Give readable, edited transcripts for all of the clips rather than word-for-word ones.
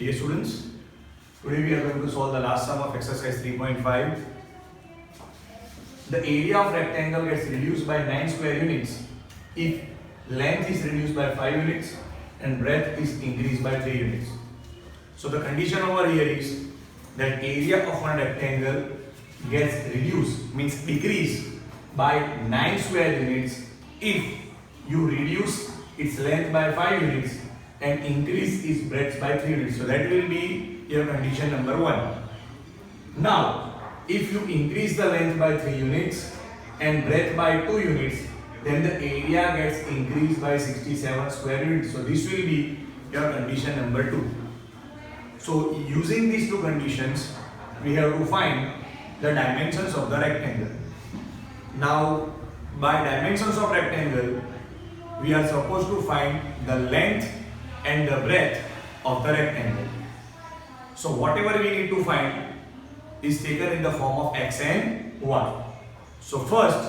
Dear students, today we are going to solve the last sum of exercise 3.5. The area of rectangle gets reduced by 9 square units if length is reduced by 5 units and breadth is increased by 3 units. So the condition over here is that area of one rectangle gets reduced, means decreased by 9 square units if you reduce its length by 5 units and increase its breadth by 3 units. So that will be your condition number 1. Now, if you increase the length by 3 units and breadth by 2 units, then the area gets increased by 67 square units. So this will be your condition number 2. So using these two conditions, we have to find the dimensions of the rectangle. Now, by dimensions of rectangle, we are supposed to find the length and the breadth of the rectangle. So whatever we need to find is taken in the form of x and y. So first,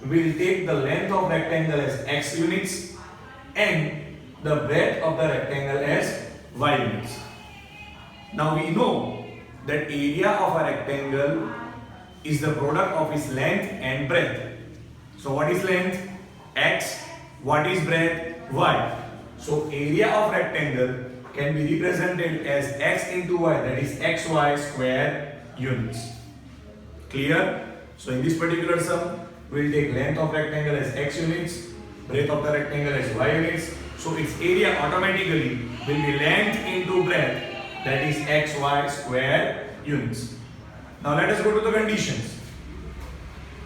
we will take the length of rectangle as x units and the breadth of the rectangle as y units. Now we know that area of a rectangle is the product of its length and breadth. So what is length? X. What is breadth? Y. So area of rectangle can be represented as x into y, that is xy square units. Clear? So in this particular sum, we will take length of rectangle as x units, breadth of the rectangle as y units. So its area automatically will be length into breadth, that is xy square units. Now let us go to the conditions.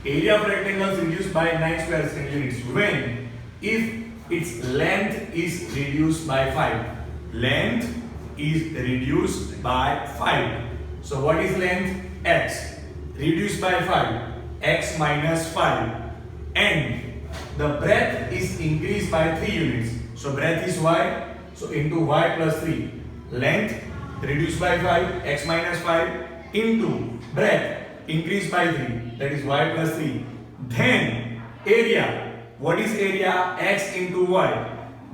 Area of rectangle is reduced by 9 square units when if its length is reduced by 5. Length is reduced by 5. So what is length? X. Reduced by 5. X minus 5. And the breadth is increased by 3 units. So breadth is y. So into y plus 3. Length reduced by 5. X minus 5. Into breadth increased by 3. That is y plus 3. Then area. What is area? X into y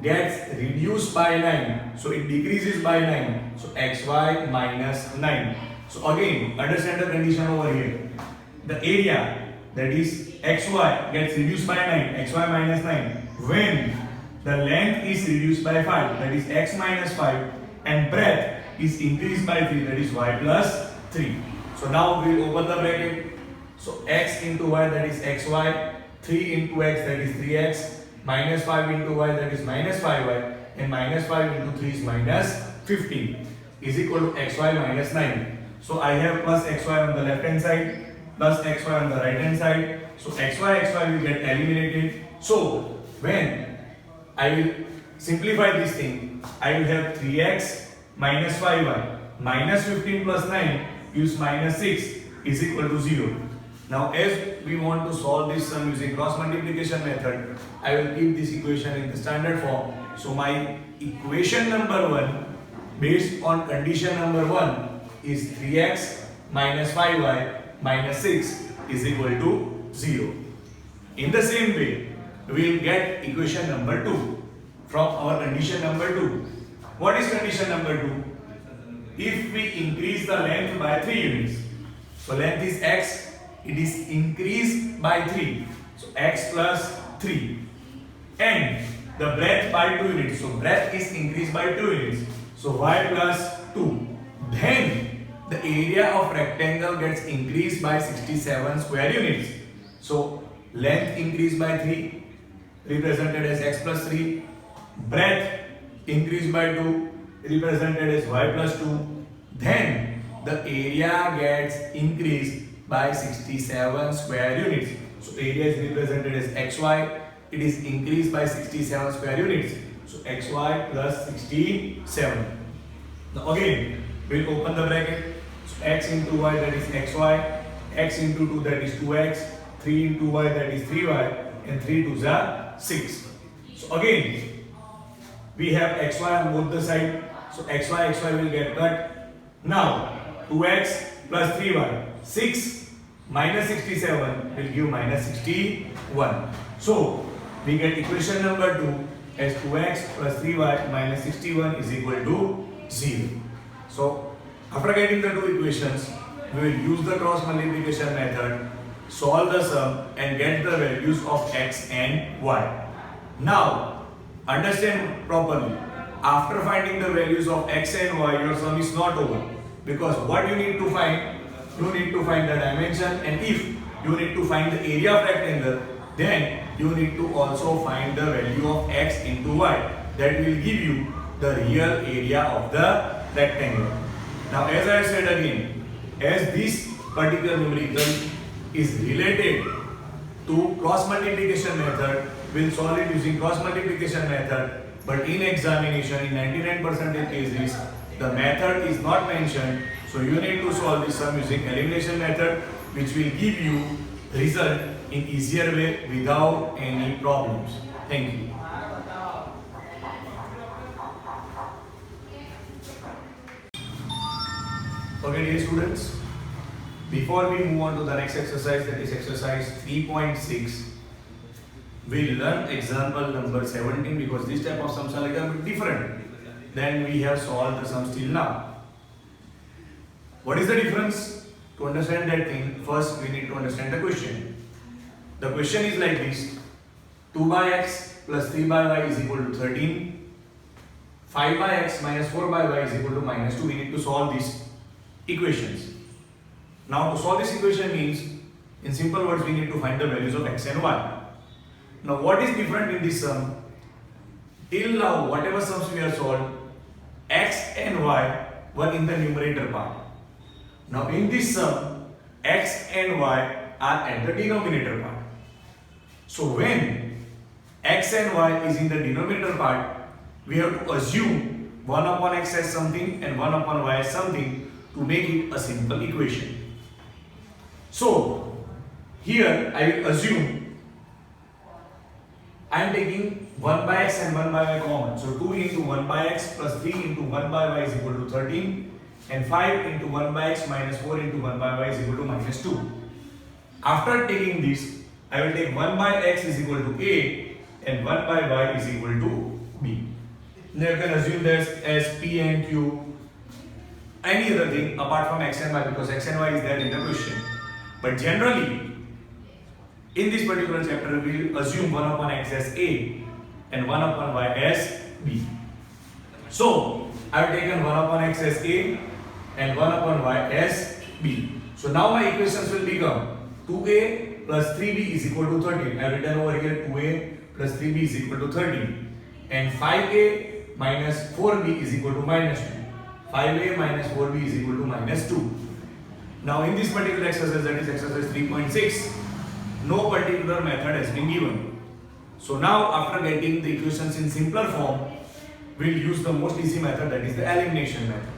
gets reduced by 9. So it decreases by 9. So xy minus 9. So again, understand the condition over here. The area, that is xy, gets reduced by 9. Xy minus 9. When the length is reduced by 5, that is x minus 5, and breadth is increased by 3, that is y plus 3. So now we will open the bracket. So x into y, that is xy. 3 into x, that is 3x, minus 5 into y, that is minus 5y, and minus 5 into 3 is minus 15, is equal to xy minus 9. So I have plus xy on the left hand side, plus xy on the right hand side. So xy will get eliminated. So when I will simplify this thing, I will have 3x minus 5y, minus 15 plus 9 gives minus 6 is equal to 0. Now as we want to solve this sum using cross multiplication method, I will keep this equation in the standard form. So my equation number 1 based on condition number 1 is 3x minus 5y minus 6 is equal to 0. In the same way, we will get equation number 2 from our condition number 2. What is condition number 2? If we increase the length by 3 units, so length is x, it is increased by 3, so x plus 3, and the breadth by 2 units, so breadth is increased by 2 units, so y plus 2, then the area of rectangle gets increased by 67 square units. So length increased by 3, represented as x plus 3, breadth increased by 2, represented as y plus 2, then the area gets increased by 67 square units. So area is represented as xy, it is increased by 67 square units. So xy plus 67. Now again, we will open the bracket. So x into y, that is xy, x into 2, that is 2x, 3 into y, that is 3y, and 3 2s are 6. So again, we have xy on both the sides. So xy will get cut. Now 2x plus 3y, 6 minus 67 will give minus 61. So we get equation number 2 as 2x plus 3y minus 61 is equal to 0. So after getting the two equations, we will use the cross multiplication method, solve the sum and get the values of x and y. Now understand properly. After finding the values of x and y, your sum is not over, because what you need to find, you need to find the dimension, and if you need to find the area of rectangle, then you need to also find the value of x into y. That will give you the real area of the rectangle. Now as I said again, as this particular numerical is related to cross multiplication method, we'll solve it using cross multiplication method. But in examination, in 99% cases, the method is not mentioned. So you need to solve this sum using elimination method, which will give you result in easier way without any problems. Thank you. Okay, dear students, before we move on to the next exercise, that is exercise 3.6, we'll learn example number 17, because this type of sums are like a bit different than we have solved the sums till now. What is the difference? To understand that thing, first we need to understand the question. The question is like this: 2 by x plus 3 by y is equal to 13. 5 by x minus 4 by y is equal to minus 2. We need to solve these equations. Now to solve this equation means, in simple words, we need to find the values of x and y. Now what is different in this sum? Till now, whatever sums we have solved, x and y were in the numerator part. Now in this sum, x and y are at the denominator part. So when x and y is in the denominator part, we have to assume 1 upon x as something and 1 upon y as something to make it a simple equation. So here I will assume I am taking 1 by x and 1 by y common. So 2 into 1 by x plus 3 into 1 by y is equal to 13. And 5 into 1 by x minus 4 into 1 by y is equal to minus 2. After taking this, I will take 1 by x is equal to a and 1 by y is equal to b. Now you can assume this as p and q, any other thing apart from x and y, because x and y is there in the question. But generally, in this particular chapter, we will assume 1 upon x as a and 1 upon y as b. So I have taken 1 upon x as a and 1 upon y as b. So now my equations will become 2a plus 3b is equal to 13. I have written over here 2a plus 3b is equal to 13. And 5a minus 4b is equal to minus 2. 5a minus 4b is equal to minus 2. Now in this particular exercise, that is exercise 3.6, no particular method has been given. So now after getting the equations in simpler form, we'll use the most easy method, that is the elimination method.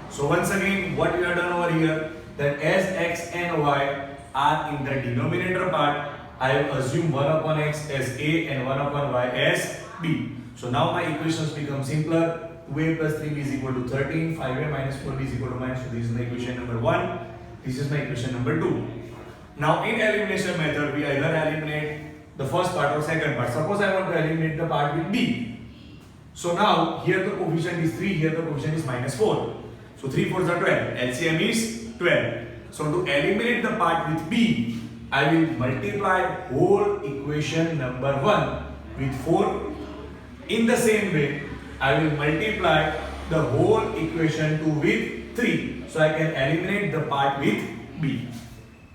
So once again, what we have done over here, that as x and y are in the denominator part, I have assumed 1 upon x as a and 1 upon y as b. So now my equations become simpler. 2a plus 3b is equal to 13, 5a minus 4b is equal to minus 2. This is my equation number 1. This is my equation number 2. Now in elimination method, we either eliminate the first part or second part. Suppose I want to eliminate the part with b. So now here the coefficient is 3, here the coefficient is minus 4. So 3 4s are 12. LCM is 12. So to eliminate the part with b, I will multiply whole equation number 1 with 4. In the same way, I will multiply the whole equation 2 with 3. So I can eliminate the part with b.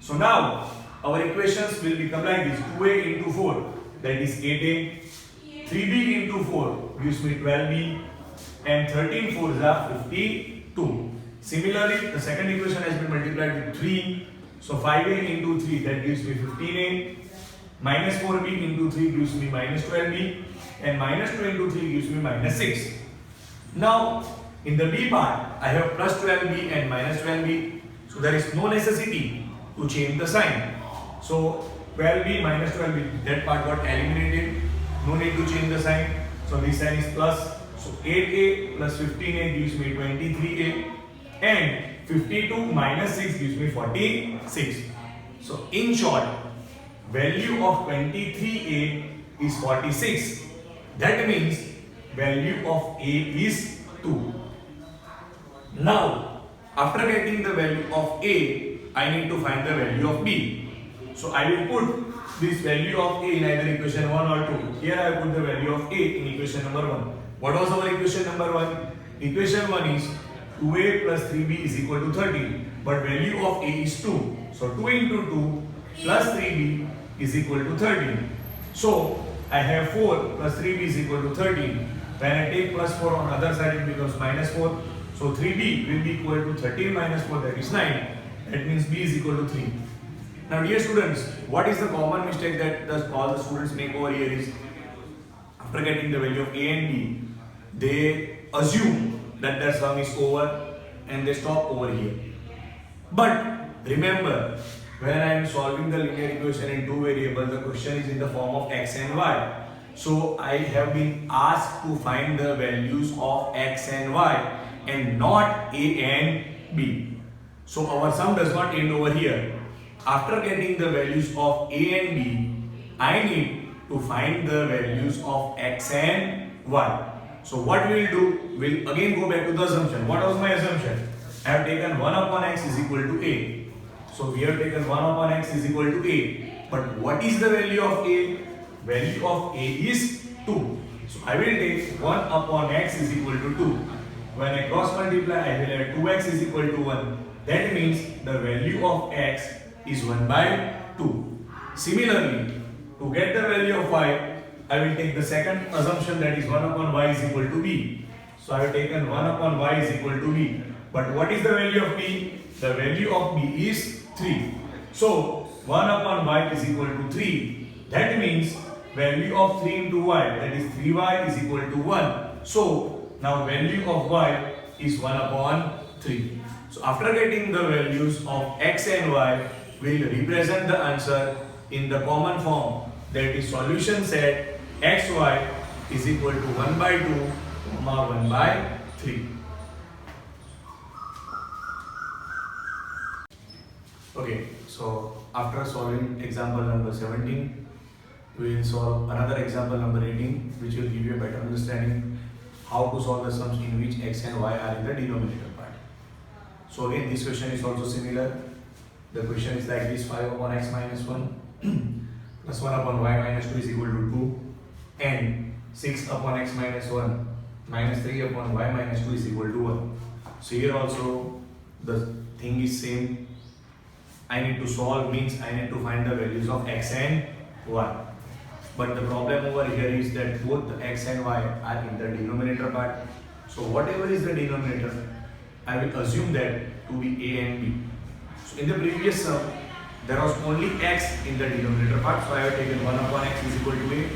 So now our equations will become like this: 2a into 4, that is 8a. 3b into 4 gives me 12b, and 13 4s are 52. Similarly, the second equation has been multiplied with 3. So 5a into 3, that gives me 15a. Minus 4b into 3 gives me minus 12b, and minus 2 into 3 gives me minus 6. Now in the b part, I have plus 12b and minus 12b. So there is no necessity to change the sign. So 12b minus 12b, that part got eliminated. No need to change the sign. So this sign is plus. So 8a plus 15a gives me 23a, and 52 minus 6 gives me 46. So in short, value of 23a is 46. That means value of a is 2. Now, after getting the value of A, I need to find the value of B. So I will put this value of A in either equation 1 or 2. Here I put the value of A in equation number 1. What was our equation number 1? Equation 1 is 2A plus 3B is equal to 13. But value of A is 2. So 2 into 2 plus 3B is equal to 13. So I have 4 plus 3B is equal to 13. When I take plus 4 on other side, it becomes minus 4. So 3B will be equal to 13 minus 4, that is 9. That means B is equal to 3. Now dear students, what is the common mistake that all the students make over here is, after getting the value of A and B, they assume that their sum is over and they stop over here. But remember, when I am solving the linear equation in two variables, the question is in the form of x and y. So I have been asked to find the values of x and y and not A and B. So our sum does not end over here. After getting the values of A and B, I need to find the values of x and y. So what we will do, we'll again go back to the assumption. What was my assumption? I have taken 1 upon x is equal to A. So we have taken 1 upon x is equal to A. But what is the value of A? Value of A is 2. So I will take 1 upon x is equal to 2. When I cross multiply, I will have 2x is equal to 1. That means the value of x is 1 by 2. Similarly, to get the value of y, I will take the second assumption, that is 1 upon y is equal to b. So I have taken 1 upon y is equal to b. But what is the value of b? The value of b is 3. So 1 upon y is equal to 3. That means value of 3 into y, that is 3y is equal to 1. So now value of y is 1 upon 3. So after getting the values of x and y, we will represent the answer in the common form, that is solution set xy is equal to 1 by 2, 1 by 3. Okay, so after solving example number 17, we will solve another example number 18, which will give you a better understanding how to solve the sums in which x and y are in the denominator part. So again, this question is also similar. The question is like this: 5 upon x minus 1 plus 1 upon y minus 2 is equal to 2, and 6 upon x minus 1 minus 3 upon y minus 2 is equal to 1. So here also the thing is same. I need to solve means I need to find the values of x and y. But the problem over here is that both the x and y are in the denominator part. So whatever is the denominator, I will assume that to be a and b. So in the previous sum, there was only x in the denominator part. So I have taken 1 upon x is equal to a.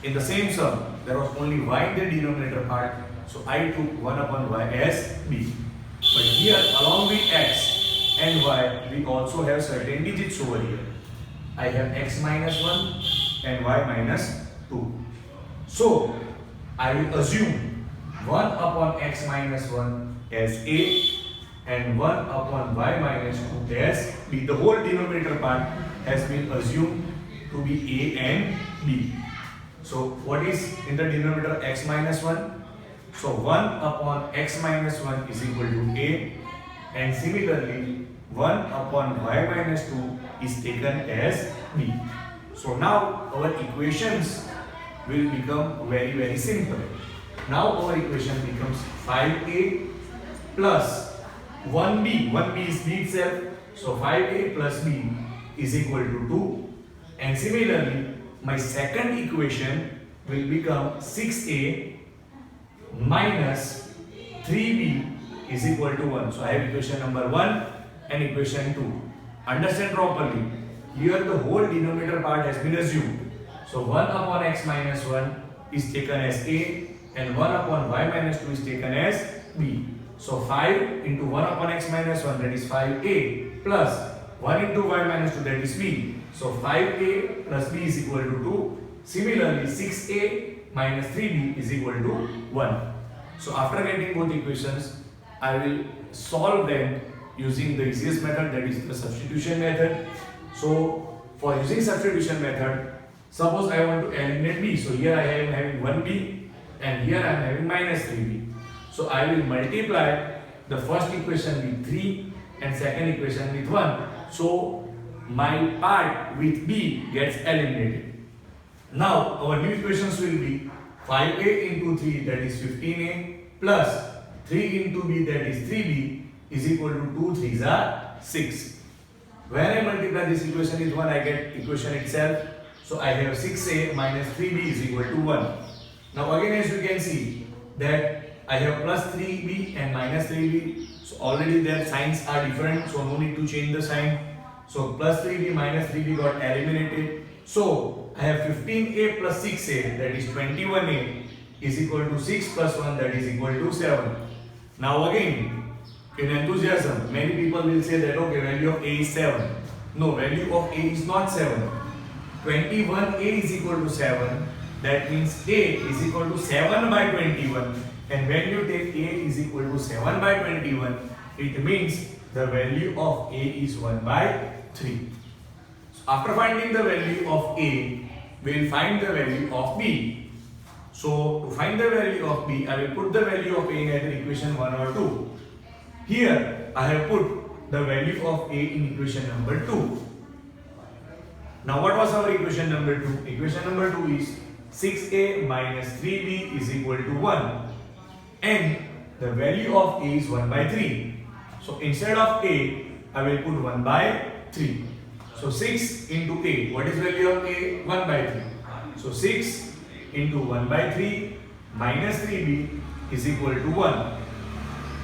In the same sum, there was only y in the denominator part. So I took 1 upon y as b. But here, along with x and y, we also have certain digits over here. I have x minus 1 and y minus 2. So I will assume 1 upon x minus 1 as a and 1 upon y minus 2 as b. The whole denominator part has been assumed to be a and b. So what is in the denominator x minus 1? So 1 upon x minus 1 is equal to a, and similarly 1 upon y minus 2 is taken as b. So now our equations will become very simple. Now our equation becomes 5a plus 1b. 1b is b itself. So 5a plus b is equal to 2. And similarly, my second equation will become 6a minus 3b is equal to 1. So I have equation number 1 and equation 2. Understand properly. Here the whole denominator part has been assumed. So 1 upon x minus 1 is taken as a and 1 upon y minus 2 is taken as b. So 5 into 1 upon x minus 1, that is 5a, plus 1 into y minus 2, that is b. So 5a plus b is equal to 2. Similarly, 6a minus 3b is equal to 1. So after getting both equations, I will solve them using the easiest method, that is the substitution method. So for using substitution method, suppose I want to eliminate b. So here I am having 1b and here I am having minus 3b. So I will multiply the first equation with 3 and second equation with 1. So my part with b gets eliminated. Now our new equations will be 5a into 3, that is 15a, plus 3 into b, that is 3b, is equal to 2 3s are 6. When I multiply this equation with 1, I get equation itself. So I have 6a minus 3b is equal to 1. Now again, as you can see that I have plus 3b and minus 3b. So already their signs are different, so no need to change the sign. So plus 3b minus 3b got eliminated. So I have 15a plus 6a, that is 21a, is equal to 6 plus 1, that is equal to 7. Now again, in enthusiasm, many people will say that okay, value of a is 7. No, value of a is not 7. 21a is equal to 7. That means a is equal to 7 by 21. And when you take a is equal to 7 by 21, it means the value of a is 1 by 3. So after finding the value of a, we will find the value of b. So to find the value of b, I will put the value of a in either equation 1 or 2. Here I have put the value of a in equation number 2. Now what was our equation number 2? Equation number 2 is 6a minus 3b is equal to 1. And the value of a is 1 by 3. So instead of a, I will put 1 by 3. So 6 into a, what is value of a? 1 by 3. So 6 into 1 by 3 minus 3b is equal to 1.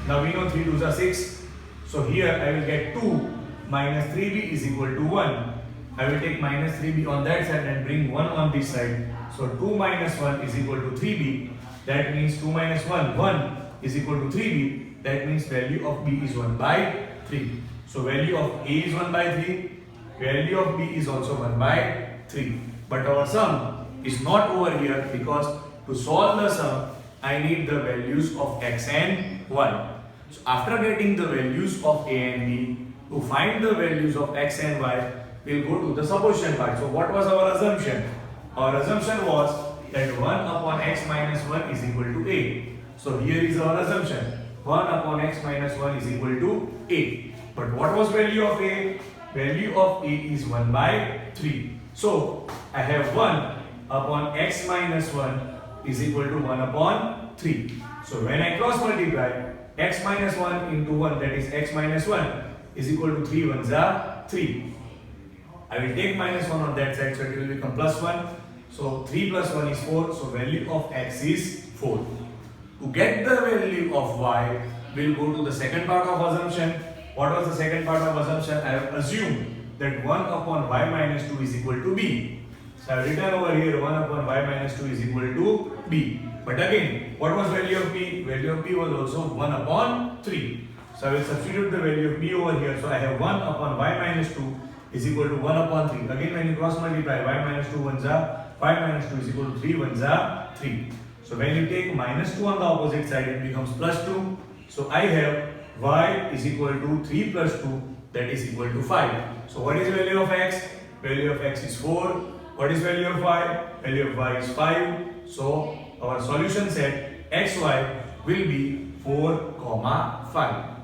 Now we know 3 2s are 6. So here I will get 2 minus 3b is equal to 1. I will take minus 3b on that side and bring 1 on this side. So 2 minus 1 is equal to 3b. That means 2 minus 1 is equal to 3b. That means value of b is 1 by 3. So value of a is 1 by 3. Value of b is also 1 by 3. But our sum is not over here, because to solve the sum, I need the values of x and y. So after getting the values of a and b, to find the values of x and y, we'll go to the supposition part. So what was our assumption? Our assumption was that 1 upon x minus 1 is equal to a. So here is our assumption. 1 upon x minus 1 is equal to a. But what was value of a? Value of a is 1 by 3. So I have 1 upon x minus 1 is equal to 1 upon 3. So when I cross multiply, x minus 1 into 1, that is x minus 1, is equal to 3 1s are 3. I will take minus 1 on that side, so it will become plus 1. So 3 plus 1 is 4. So value of x is 4. To get the value of y, we will go to the second part of assumption. What was the second part of assumption? I have assumed that 1 upon y minus 2 is equal to b. So I have written over here 1 upon y minus 2 is equal to b. But again, what was value of b? Value of b was also 1 upon 3. So I will substitute the value of b over here. So I have 1 upon y minus 2 is equal to 1 upon 3. Again, when you cross multiply, y minus 2 1s are 5 minus 2 is equal to 3 1s are 3. So when you take minus 2 on the opposite side, it becomes plus 2. So I have y is equal to 3 plus 2, that is equal to 5. So what is value of x? Value of x is 4. What is value of y? Value of y is 5. So our solution set xy will be 4, 5.